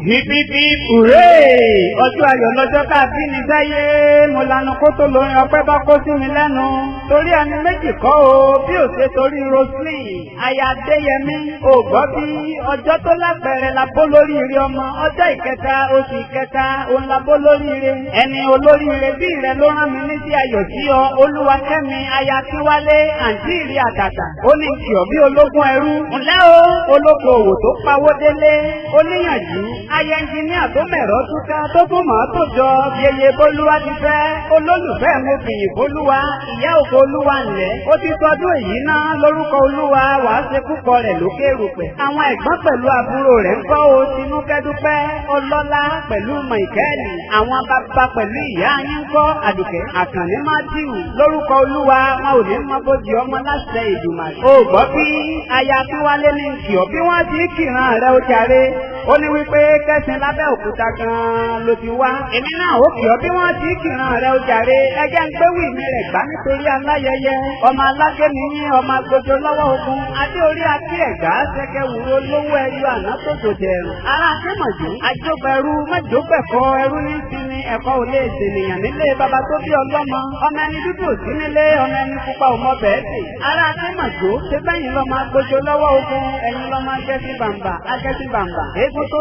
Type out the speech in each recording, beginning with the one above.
Hipipi hooray! Ọjọ́ ayọ̀ lọ́jọ́ tá a bí ní sáyé. Mo lanu kó tó lóyún ọpẹ́ bá kó sí mi lẹ́nu. Torí ẹni méjì kọ́ o, bí ò ṣe torí Roslyn. Aya Adéyẹmí, ò gbọ́ bí ọjọ́ tó lápẹẹrẹ la bó lóríire ọmọ. Ọjọ́ ìkẹta oṣù ìkẹta òun la bó lóríire. Ẹni olóríire bí rẹ ló rán mi ní sí ayọ̀ sí ọ. Olúwakẹ́mi aya Akínwálé àǹtí ìrì àtàtà. Ó ní kí ọ bí ológun ẹrú. Ǹlẹ́ o, olóko òwò tó pawó délé. Oníyànjú aya ẹnjìníà tó mẹ̀rọ túká tó tún mọ̀ tó jọ yeye bólúwa ti fẹ́. Olólùfẹ́ mo fìyìn bólúwa, ìyá ògo olúwa ńlẹ̀. Ó ti tọdún èyí náà lórúkọ olúwa wàá ṣe púpọ̀ rẹ̀ lókè rùpẹ̀. Àwọn ẹ̀gbọ́n pẹ̀lú àbúrò rẹ̀ ń kọ́ o Tinúkẹ́dúpẹ́, Ọlọ́lá pẹ̀lú Màìkẹ́lì. Àwọn bàbá pẹ̀lú ìyá yín ń kọ́ Àdùkẹ́, Àkànní Mátíù. Lórúkọ olúwa wọn ò ní mọ bójì ọmọ láṣẹ Èdùmàrè. O gbọ́ bí aya Akínwálé ní kì ọ́ bí wọ́n ti kìran rẹ̀ ó jàre. Ó ní wípé kẹ́sìn lábẹ́ òkúta gan-an ló ti wá. Èmi náà ó kì ọ́ bí wọ́n ti kìran rẹ̀ ó jàre. Ẹjẹ́ ń gbé wìmí rẹ̀ gbá nítorí aláyẹyẹ. Ọmọ alágẹ̀mí yín ọmọ agbójó lọ́wọ́ ogun. Adé orí akí ẹ̀gbá ṣẹ̀kẹ̀ wúro lówó ẹyọ àná tó tòjẹ̀ ẹ̀rù. Ará Akínmọ̀jú, àjọpẹ̀rú mẹ́jọ́pẹ̀kọ ẹrú ní sinmi ẹ̀kọ́ ò lè ṣènìyàn nílé baba tó bí ọlọ́mọ. Ọmọ ẹni dúdú ò sí nílé, ọmọ ẹni pupa ò mọ bẹ́ẹ̀ dè. Ará Akínmọ̀jú, ṣe bẹ́yìn lọ́mọ agbójó lọ́wọ́ ogun. Ẹ̀yin lọ́mọ agẹ́sí bàǹbà, agẹ́sí bàǹbà. Eégún tó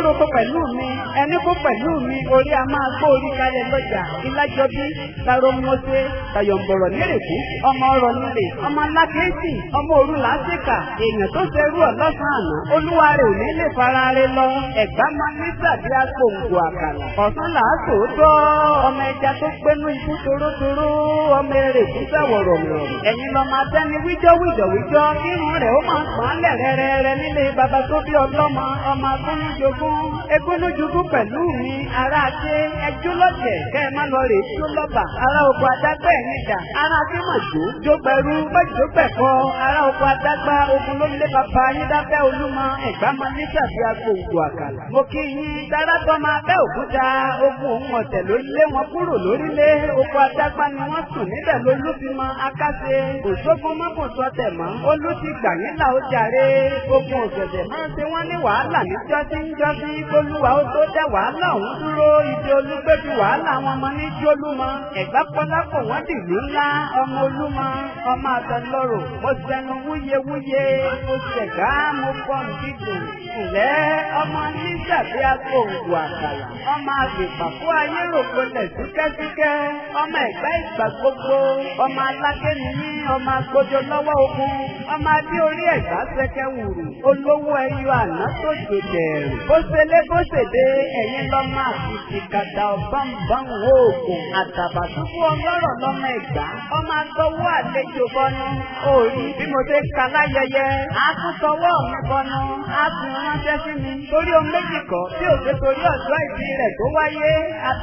roko pẹ̀lú mi. Ẹni kó pẹ̀lú mi, orí a máa gbó orí kalẹ̀ lọ́jà. Ilájọbí, Taro Mose, Tayọ̀mbọ̀rọ̀ nírèkú, ọmọ ọrọ̀ nílé, ọmọ alákèésì, ọmọ òru làásìkà. Èèyàn tó ṣerú ọlọ́sàn àná, olúwa rẹ̀ ò ní lè fara rẹ̀ lọ. Ẹ̀gbá máa ní sàbí agbóǹgbò àkàlà. Ọ̀sán làásò tọ́, ọmọ ẹja tó gbénú ikú torótoró, ọmọ èrè kúta wọ̀rọ̀wọ̀rọ̀. Ẹ̀yin lọ máa tẹ́ni wíjọ́, kírun rẹ̀ ó máa pọ́n lẹ̀ rẹ́rẹ́rẹ́ nílé baba tó bí ọlọ́mọ, ọmọ egúnújogún pẹ̀lú mi. Ará Adé ẹjọ́ lọ́jẹ̀ kẹ́ ẹ má lọ rè tí ó lọ́bà. Ará oko adágbà ẹ̀ níjà. Ará Akínmọ̀jú jógbẹ̀rú mẹ́jọ́gbẹ̀kọ. Ará oko adágbà ogun ló lé bàbá yín dábẹ́ Olúmọ. Ẹ̀gbá máa ní sàbí agbóǹgbò àkàlà. Mo kí yín dárábọ́ máa bẹ́ òkúta. Ogun òun ọ̀tẹ̀ ló lé wọn kúrò lórílẹ̀. Oko adágbà ni wọ́n sùn níbẹ̀ lólúbímọ akáṣe. Òṣogbo mọ́kùnsọ tẹ̀ mọ́. Olú ti gbà yín là ó jàre. Ogun òṣèṣẹ̀ máa ń ṣe wọ́n ní wàhálà níjọ́sí Olúwa ó tó dá wàhálà òun dúró. Ìdí olúgbẹ́bí wàhálà àwọn ọmọ ní Jólúmọ. Ẹ̀gbá pọ́lápọ̀ wọ́n dìlú ńlá. Ọmọ Olúmọ, ọmọ àtẹlọ́rọ̀. Mo sẹnu wúyewúye. Mo ṣẹ̀gá, mo bọ́ dídùn. Ǹlẹ́ ọmọ nígbàdí agbóǹgbò àkàlà. Ọmọ àgbèpàkó ayé rògbòlẹ̀ súkẹ́súkẹ́. Ọmọ Ẹ̀gbá ìgbà gbogbo. Ọmọ alágẹ̀mí yín, ọmọ agbójó lọ́wọ́ ogun. Ọmọ adé orí Ẹ̀gbá ṣẹ̀kẹ̀ wùrù. Olówó ẹyọ àná tó jòjẹ̀ ẹ̀rù. Bó ṣẹlẹ̀ bó ṣèdè ẹ̀yin lọ́mọ àfìsì kàdà ọ̀bọ̀nbọ̀n oògùn. Àtàbàtúbú ọlọ́rọ̀ lọ́mọ Ẹ̀gbá. Ọmọ àtọwọ́ àlejò bọ́nú. Orí bí mo ṣe kà láyẹyẹ. A tún tọwọ́ mi bọ́nú. A tún ránṣẹ́ sí mi. Torí ohun méjì kọ́ tí ò ṣe torí ọjọ́ ìbí rẹ̀ tó wáyé.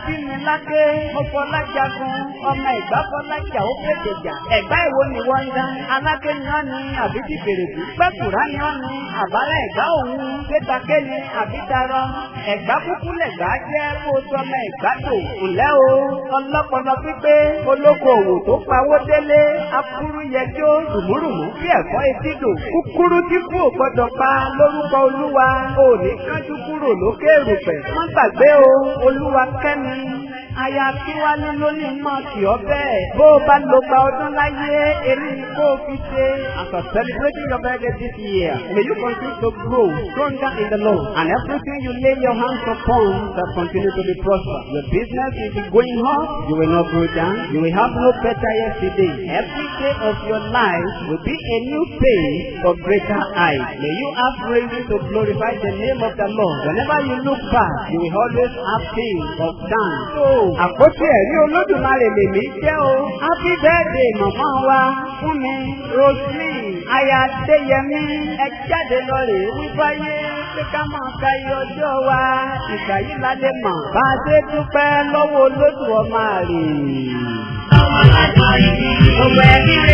Abíniláké, mo Fọlájagun. Ọmọ Ẹ̀gbá Fọlájà ó fèdèjà. Ẹ̀gbá ìwo ni wọ́n ń dá. Aláké ni wọ́n ní àbí ti bèrèkú. Gbẹ́kùrá ni wọ́n ní àbálẹ̀ Ẹ̀gbá òun. Pétaké ni àbí darọ́. Ẹ̀gbá kúkú lẹ̀gbá jẹ́ kó sọmọ Ẹ̀gbá tò. Ǹlẹ́ o, ọlọ́pọlọ pípé, olóko òwò tó pawó délé. Akúrú yẹjọ́ rùmúrùmú bí ẹ̀fọ́ etídò. Kúkúrú tí kú ò gbọdọ̀ pa lórúkọ Olúwa. O ní kánjú kúrò lókè rùpẹ̀. Má gbàgbé o, Olúwakẹ́mi. Aya Akínwálé ló ní mọ̀ kí ọ bẹ́ẹ̀. Bó o bá lo gba ọdún láyé, èmi ni kó o fi ṣe. As a celebrating your birthday this year, may you continue to grow stronger in the Lord. And everything you lay your hands upon shall continue to be prosperous. Your business will be going up. You will not go down. You will have no better yesterday. Every day of your life will be a new page for greater height. May you have reason to glorify the name of the Lord. Whenever you look back, you will always have things of thanks. So, àkótí ẹ̀rí Olódùmarè lèmi jẹ́ o. Happy birthday màmá wa fún mi Roslyn aya Adéyẹmí. Ẹ jáde lọ rè é wípáyé pé ká máa ka iye ọjọ́ wa. Ìgbà yìí la lè mọ̀ bá a ṣe dúpẹ́ lọ́wọ́ Olódùmarè. Gbogbo ẹbí rẹ̀.